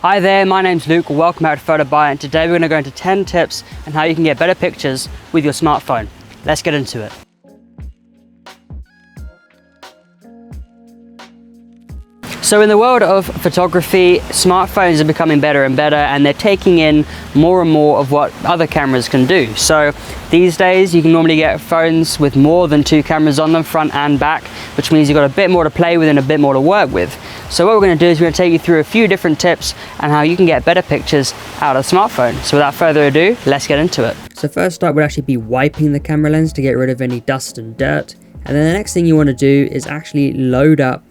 Hi there, my name's Luke, welcome back to PhotoBite, and today we're going to go into 10 tips on how you can get better pictures with your smartphone. Let's get into it. So in the world of photography, smartphones are becoming better and better, and they're taking in more and more of what other cameras can do. So these days you can normally get phones with more than 2 cameras on them, front and back, which means you've got a bit more to play with and a bit more to work with. So what we're going to do is we're going to take you through a few different tips on how you can get better pictures out of the smartphone. So without further ado, let's get into it. So first up would actually be wiping the camera lens to get rid of any dust and dirt. And then the next thing you want to do is actually load up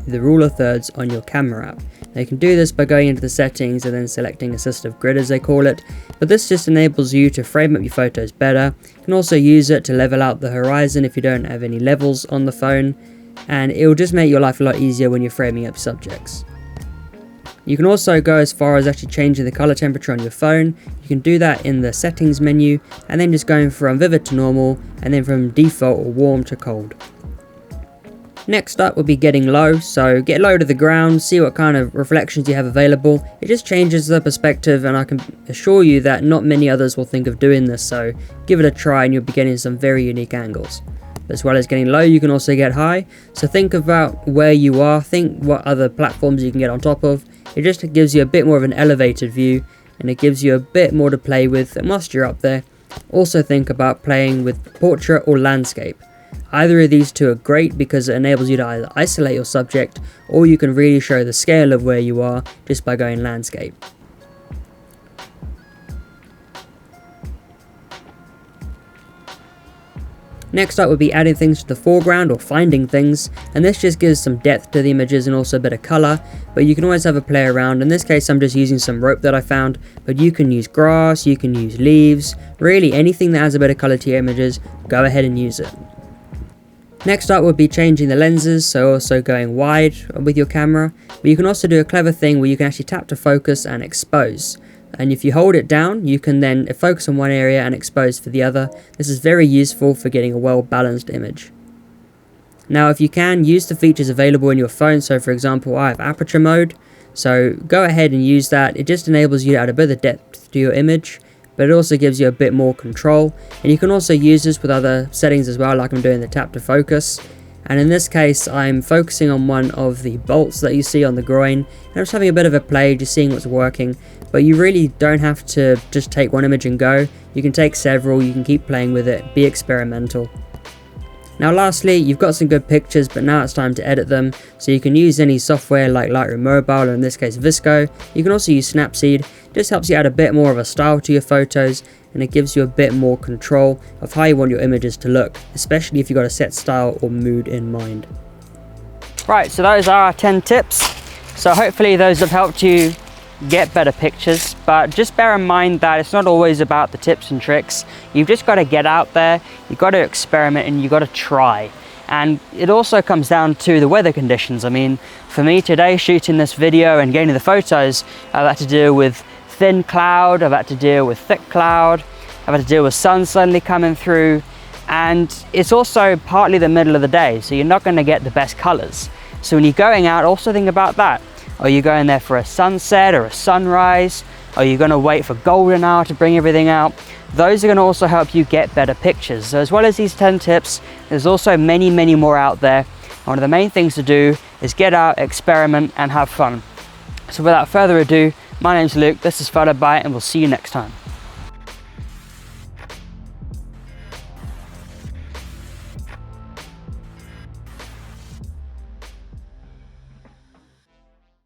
the rule of thirds on your camera app. Now you can do this by going into the settings and then selecting assistive grid as they call it, but this just enables you to frame up your photos better. You can also use it to level out the horizon if you don't have any levels on the phone, and it will just make your life a lot easier when you're framing up subjects. You can also go as far as actually changing the color temperature on your phone. You can do that in the settings menu and then just going from vivid to normal and then from default or warm to cold. Next up would be getting low, so get low to the ground, see what kind of reflections you have available. It just changes the perspective, and I can assure you that not many others will think of doing this, so give it a try and you'll be getting some very unique angles. As well as getting low, you can also get high, so think about where you are, think what other platforms you can get on top of. It just gives you a bit more of an elevated view, and it gives you a bit more to play with, and whilst you're up there, also think about playing with portrait or landscape. Either of these two are great because it enables you to either isolate your subject, or you can really show the scale of where you are just by going landscape. Next up would be adding things to the foreground or finding things, and this just gives some depth to the images and also a bit of colour, but you can always have a play around. In this case I'm just using some rope that I found, but you can use grass, you can use leaves, really anything that has a bit of colour to your images, go ahead and use it. Next up would be changing the lenses, so also going wide with your camera, but you can also do a clever thing where you can actually tap to focus and expose. And if you hold it down, you can then focus on one area and expose for the other. This is very useful for getting a well-balanced image. Now if you can, use the features available in your phone, so for example I have aperture mode, so go ahead and use that. It just enables you to add a bit of depth to your image, but it also gives you a bit more control, and you can also use this with other settings as well, like I'm doing the tap to focus. And in this case I'm focusing on one of the bolts that you see on the groin, and I'm just having a bit of a play, just seeing what's working. But you really don't have to just take one image and go, you can take several, you can keep playing with it, be experimental. Now lastly, you've got some good pictures, but now it's time to edit them, so you can use any software like Lightroom Mobile, or in this case VSCO. You can also use Snapseed. It just helps you add a bit more of a style to your photos, and it gives you a bit more control of how you want your images to look, especially if you've got a set style or mood in mind. Right, so those are our 10 tips. So hopefully those have helped you get better pictures, but just bear in mind that it's not always about the tips and tricks. You've just got to get out there, you've got to experiment, and you've got to try. And it also comes down to the weather conditions. I mean, for me today, shooting this video and getting the photos, I've had to deal with thin cloud, I've had to deal with thick cloud, I've had to deal with sun suddenly coming through, and it's also partly the middle of the day, so you're not going to get the best colors. So when you're going out, also think about that. Are you going there for a sunset or a sunrise? Are you going to wait for golden hour to bring everything out? Those are going to also help you get better pictures. So as well as these 10 tips, there's also many more out there. One of the main things to do is get out, experiment, and have fun. So without further ado, my name's Luke, this is PhotoBite, and we'll see you next time.